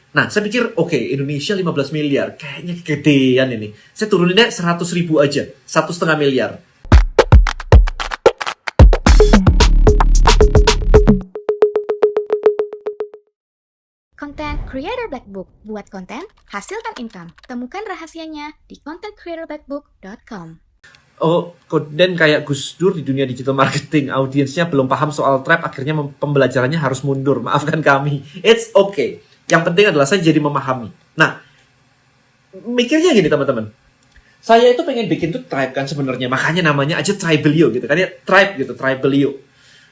Nah, saya pikir, oke, Indonesia 15 miliar. Kayaknya kegedean ini. Saya turunin deh 100 ribu aja. 1,5 miliar. Content Creator Black Book. Buat konten, hasilkan income. Temukan rahasianya di contentcreatorblackbook.com. Oh, dan kayak Gus Dur di dunia digital marketing, audiensnya belum paham soal Tribe, akhirnya pembelajarannya harus mundur. Maafkan kami. It's okay. Yang penting adalah saya jadi memahami. Nah, mikirnya gini teman-teman. Saya itu pengen bikin tuh Tribe kan sebenarnya. Makanya namanya aja Tribelio gitu kan ya. Tribe gitu, Tribelio.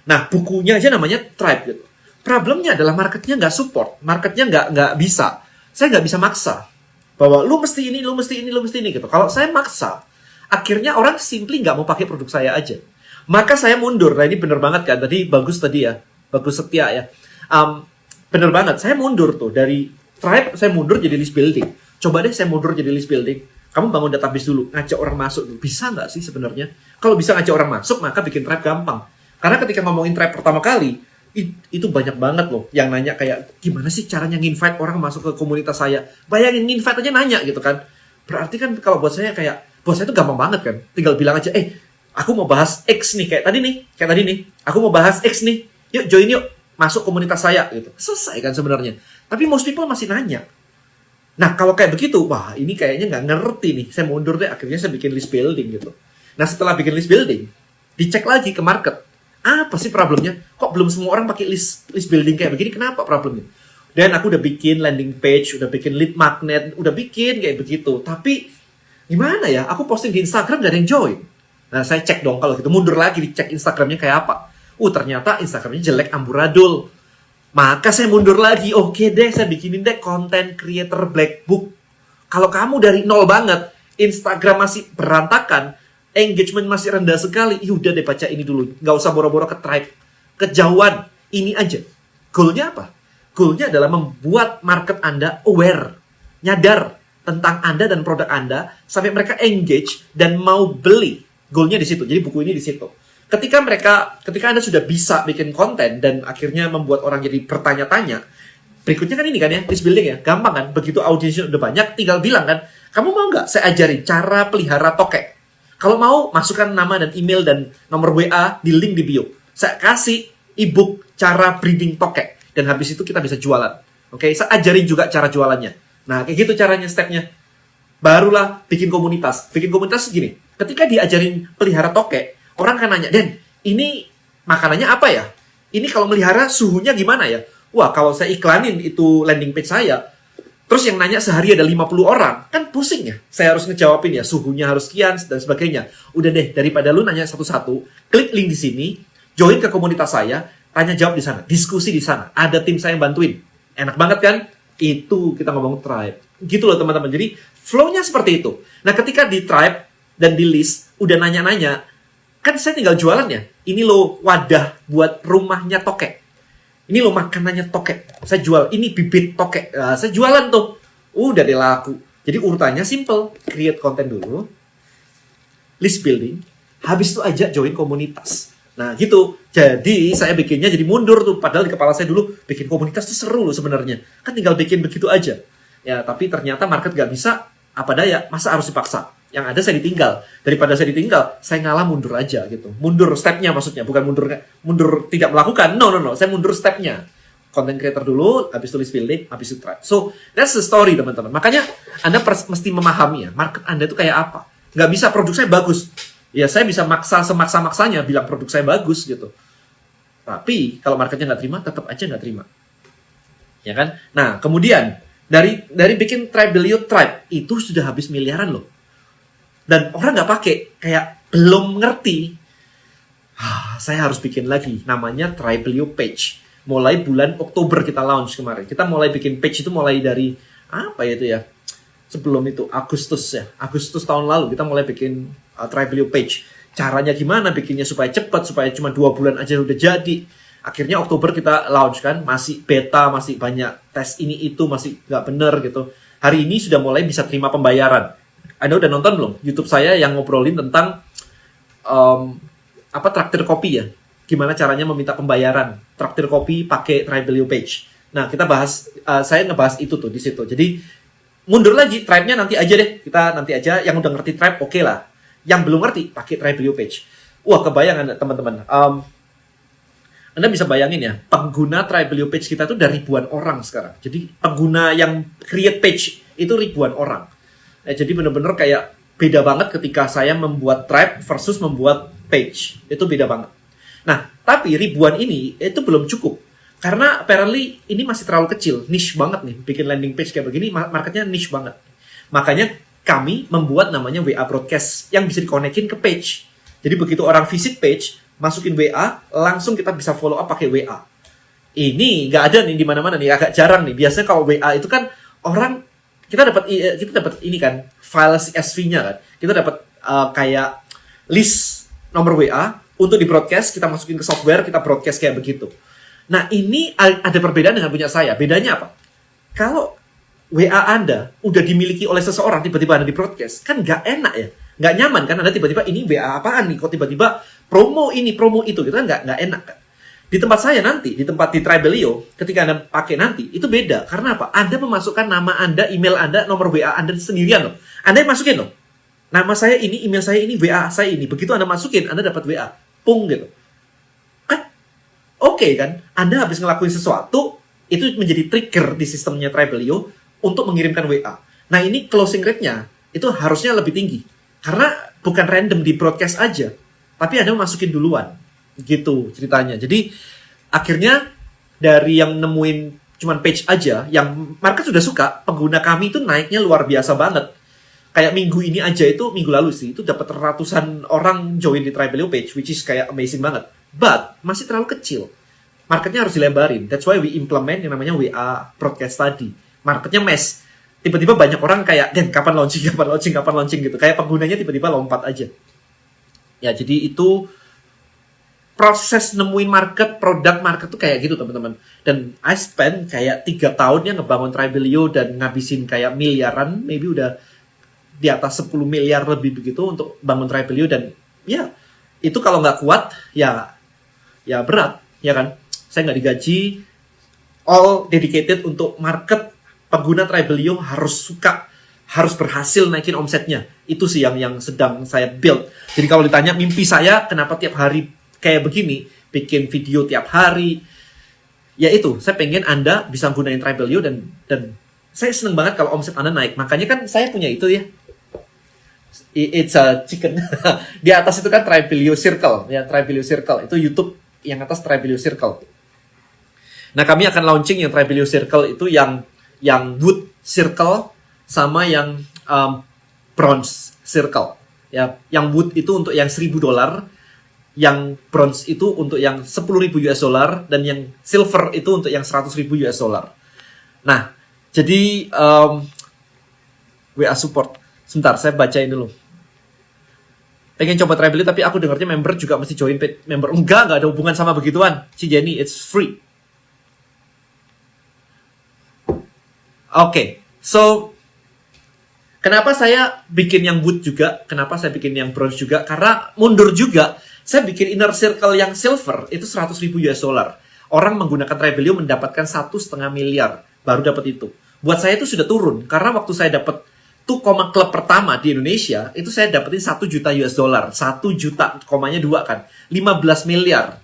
Nah, bukunya aja namanya Tribe gitu. Problemnya adalah marketnya nggak support. Marketnya nggak bisa. Saya nggak bisa maksa. Bahwa lu mesti ini, lu mesti ini, lu mesti ini gitu. Kalau saya maksa, akhirnya orang simply nggak mau pakai produk saya aja. Maka saya mundur. Nah ini bener banget kan. Tadi bagus tadi ya. Bagus Setia ya. Bener banget. Saya mundur tuh. Dari Tribe, saya mundur jadi list building. Coba deh saya mundur jadi list building. Kamu bangun database dulu. Ngajak orang masuk dulu. Bisa nggak sih sebenarnya? Kalau bisa ngajak orang masuk, maka bikin Tribe gampang. Karena ketika ngomongin Tribe pertama kali, itu banyak banget loh yang nanya kayak, gimana sih caranya nginvite orang masuk ke komunitas saya? Bayangin nginvite aja nanya gitu kan. Berarti kan kalau buat saya itu gampang banget kan. Tinggal bilang aja, aku mau bahas X nih, kayak tadi nih. Aku mau bahas X nih. Yuk join yuk, masuk komunitas saya gitu. Selesai kan sebenarnya. Tapi most people masih nanya. Nah kalau kayak begitu, wah ini kayaknya nggak ngerti nih. Saya mundur deh, akhirnya saya bikin list building gitu. Nah setelah bikin list building, dicek lagi ke market. Apa sih problemnya? Kok belum semua orang pakai list building kayak begini? Kenapa problemnya? Dan aku udah bikin landing page, udah bikin lead magnet, udah bikin kayak begitu. Tapi gimana ya? Aku posting di Instagram gak ada yang join. Nah saya cek dong kalau gitu. Mundur lagi dicek Instagramnya kayak apa. Ternyata Instagramnya jelek amburadul. Maka saya mundur lagi. Oke deh, saya bikinin deh Content Creator Black Book. Kalau kamu dari nol banget, Instagram masih berantakan, engagement masih rendah sekali, udah deh baca ini dulu. Nggak usah boro-boro ke Tribe. Kejauhan. Ini aja. Goalnya apa? Goalnya adalah membuat market Anda aware. Nyadar tentang Anda dan produk Anda. Sampai mereka engage dan mau beli. Goalnya di situ. Jadi buku ini di situ. Ketika Anda sudah bisa bikin konten dan akhirnya membuat orang jadi bertanya-tanya, berikutnya kan ini kan ya, list building ya. Gampang kan? Begitu audiensnya udah banyak, tinggal bilang kan, kamu mau nggak saya ajarin cara pelihara tokek? Kalau mau, masukkan nama dan email dan nomor WA di link di bio. Saya kasih ebook cara breeding tokek. Dan habis itu kita bisa jualan. Oke, saya ajarin juga cara jualannya. Nah, kayak gitu caranya, stepnya. Barulah bikin komunitas. Bikin komunitas gini. Ketika diajarin pelihara tokek, orang kan nanya, Den, ini makanannya apa ya? Ini kalau melihara suhunya gimana ya? Wah, kalau saya iklanin itu landing page saya, terus yang nanya sehari ada 50 orang, kan pusing ya. Saya harus ngejawabin ya, suhunya harus sekian, dan sebagainya. Udah deh, daripada lu nanya satu-satu, klik link di sini, join ke komunitas saya, tanya jawab di sana, diskusi di sana. Ada tim saya yang bantuin. Enak banget kan? Itu kita ngomong Tribe. Gitu loh teman-teman. Jadi, flow-nya seperti itu. Nah, ketika di Tribe dan di list, udah nanya-nanya, kan saya tinggal jualan ya. Ini loh wadah buat rumahnya tokek. Ini loh makanannya tokek. Saya jual. Ini bibit tokek. Saya jualan tuh. Udah deh laku. Jadi urutannya simple. Create konten dulu. List building. Habis itu aja join komunitas. Nah gitu. Jadi saya bikinnya jadi mundur tuh. Padahal di kepala saya dulu bikin komunitas tuh seru loh sebenarnya. Kan tinggal bikin begitu aja. Ya tapi ternyata market gak bisa. Apa daya. Masa harus dipaksa? Yang ada saya ditinggal. Daripada saya ditinggal, saya ngalah mundur aja gitu. Mundur stepnya maksudnya, bukan mundur tidak melakukan. No. Saya mundur stepnya. Content creator dulu, habis tulis building, habis itu Tribe. So, that's the story teman-teman. Makanya Anda mesti memahami ya, market Anda itu kayak apa. Nggak bisa produk saya bagus. Ya saya bisa maksa semaksa-maksanya bilang produk saya bagus gitu. Tapi kalau marketnya nggak terima, tetap aja nggak terima. Ya kan? Nah, kemudian dari bikin Tribelio Tribe itu sudah habis miliaran loh. Dan orang nggak pakai, kayak belum ngerti. Saya harus bikin lagi, namanya Tribelio Page. Mulai bulan Oktober kita launch kemarin. Kita mulai bikin page itu mulai dari, apa ya itu ya? Sebelum itu, Agustus tahun lalu, kita mulai bikin Tribelio Page. Caranya gimana bikinnya supaya cepat, supaya cuma 2 bulan aja udah jadi. Akhirnya Oktober kita launch kan, masih beta, masih banyak tes ini itu, masih nggak bener gitu. Hari ini sudah mulai bisa terima pembayaran. Anda udah nonton belum YouTube saya yang ngobrolin tentang traktir kopi ya? Gimana caranya meminta pembayaran traktir kopi pakai Tribelio Page? Nah, kita bahas, saya ngebahas itu tuh di situ. Jadi, mundur lagi, tribe-nya nanti aja deh. Kita nanti aja, yang udah ngerti tribe, oke lah. Yang belum ngerti, pakai Tribelio page. Wah, kebayang Anda, teman-teman. Anda bisa bayangin ya, pengguna Tribelio page kita tuh udah ribuan orang sekarang. Jadi, pengguna yang create page itu ribuan orang. Jadi, bener-bener kayak beda banget ketika saya membuat tribe versus membuat page. Itu beda banget. Nah, tapi ribuan ini, itu belum cukup. Karena apparently ini masih terlalu kecil, niche banget nih. Bikin landing page kayak begini, marketnya niche banget. Makanya kami membuat namanya WA Broadcast yang bisa dikonekin ke page. Jadi begitu orang visit page, masukin WA, langsung kita bisa follow up pakai WA. Ini nggak ada nih di mana-mana nih, agak jarang nih. Biasanya kalau WA itu kan orang, kita dapat ini kan, file CSV-nya kan. Kita dapat kayak list nomor WA untuk di broadcast, kita masukin ke software, kita broadcast kayak begitu. Nah, ini ada perbedaan dengan punya saya. Bedanya apa? Kalau WA Anda udah dimiliki oleh seseorang, tiba-tiba Anda di broadcast, kan nggak enak ya? Nggak nyaman kan? Anda tiba-tiba, ini WA apaan nih? Kok tiba-tiba promo ini, promo itu? Gitu kan nggak enak kan? Di tempat saya nanti, di tempat di Tribelio, ketika Anda pakai nanti, itu beda. Karena apa? Anda memasukkan nama Anda, email Anda, nomor WA Anda sendirian loh. Anda yang masukin loh. Nama saya ini, email saya ini, WA saya ini. Begitu Anda masukin, Anda dapat WA. Pung gitu. Oke kan, Anda habis ngelakuin sesuatu, itu menjadi trigger di sistemnya Tribelio untuk mengirimkan WA. Nah, ini closing rate-nya itu harusnya lebih tinggi. Karena bukan random di broadcast aja, tapi Anda masukin duluan. Gitu ceritanya. Jadi, akhirnya dari yang nemuin cuman page aja, yang market sudah suka, pengguna kami itu naiknya luar biasa banget. Kayak minggu ini aja itu, minggu lalu sih, itu dapat ratusan orang join di Tribelio page, which is kayak amazing banget. But, masih terlalu kecil. Marketnya harus dilebarin. That's why we implement yang namanya WA Broadcast tadi. Marketnya mess. Tiba-tiba banyak orang kayak, Dan, kapan launching gitu. Kayak penggunanya tiba-tiba lompat aja. Ya, jadi itu proses nemuin market, produk market tuh kayak gitu, teman-teman. Dan I spend kayak 3 tahun ya ngebangun Tribelio dan ngabisin kayak miliaran, maybe udah di atas 10 miliar lebih begitu untuk bangun Tribelio. Dan ya, itu kalau nggak kuat, ya berat, ya kan? Saya nggak digaji, all dedicated untuk market. Pengguna Tribelio harus suka, harus berhasil naikin omsetnya. Itu sih yang sedang saya build. Jadi kalau ditanya mimpi saya, kenapa tiap hari kayak begini, bikin video tiap hari, ya itu, saya pengen Anda bisa gunain Tribelio dan saya seneng banget kalau omset Anda naik. Makanya kan saya punya itu ya. It's a chicken. Di atas itu kan Tribelio Circle, ya Tribelio Circle. Itu YouTube yang atas Tribelio Circle. Nah, kami akan launching yang Tribelio Circle itu yang wood circle sama yang bronze circle. Ya, yang wood itu untuk yang $1.000, yang bronze itu untuk yang $10,000 dan yang silver itu untuk yang $100,000. Nah, jadi WA support. Sebentar, saya bacain dulu. Pengen coba Tribelio tapi aku dengarnya member juga mesti join paid member. Enggak ada hubungan sama begituan. Si Jenny, it's free. Oke, so kenapa saya bikin yang wood juga? Kenapa saya bikin yang bronze juga? Karena mundur juga. Saya bikin inner circle yang silver itu $100,000. Orang menggunakan Tribelio mendapatkan 1,5 miliar baru dapat itu. Buat saya itu sudah turun karena waktu saya dapat klub pertama di Indonesia, itu saya dapetin $1 juta. 1 juta, komanya 2 kan. 15 miliar.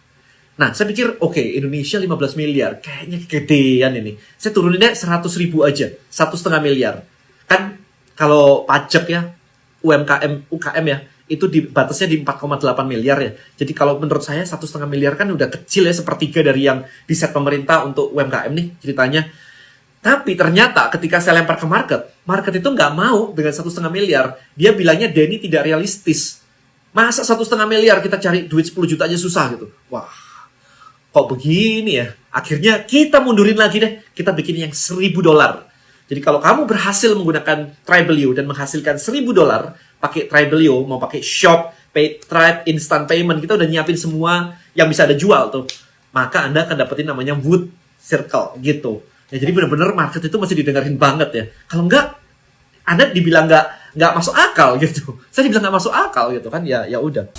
Nah, saya pikir, oke, Indonesia 15 miliar. Kayaknya kegedean ini. Saya turuninnya 100.000 aja. 1,5 miliar. Kan, kalau pajak ya, UKM ya, itu batasnya di 4,8 miliar ya. Jadi kalau menurut saya 1,5 miliar kan udah kecil ya, sepertiga dari yang di set pemerintah untuk UMKM nih ceritanya. Tapi ternyata ketika saya lempar ke market itu nggak mau dengan 1,5 miliar. Dia bilangnya, Denny tidak realistis. Masa 1,5 miliar kita cari duit 10 juta aja susah gitu. Wah, kok begini ya? Akhirnya kita mundurin lagi deh. Kita bikin yang $1.000. Jadi kalau kamu berhasil menggunakan Tribelio dan menghasilkan $1.000 pakai Tribelio, mau pakai shop, pay tribe, instant payment, kita udah nyiapin semua yang bisa Anda jual tuh. Maka Anda akan dapetin namanya wood circle gitu. Ya, jadi benar-benar market itu masih didengarin banget ya. Kalau enggak, Anda dibilang nggak masuk akal gitu. Saya dibilang nggak masuk akal gitu kan, ya udah.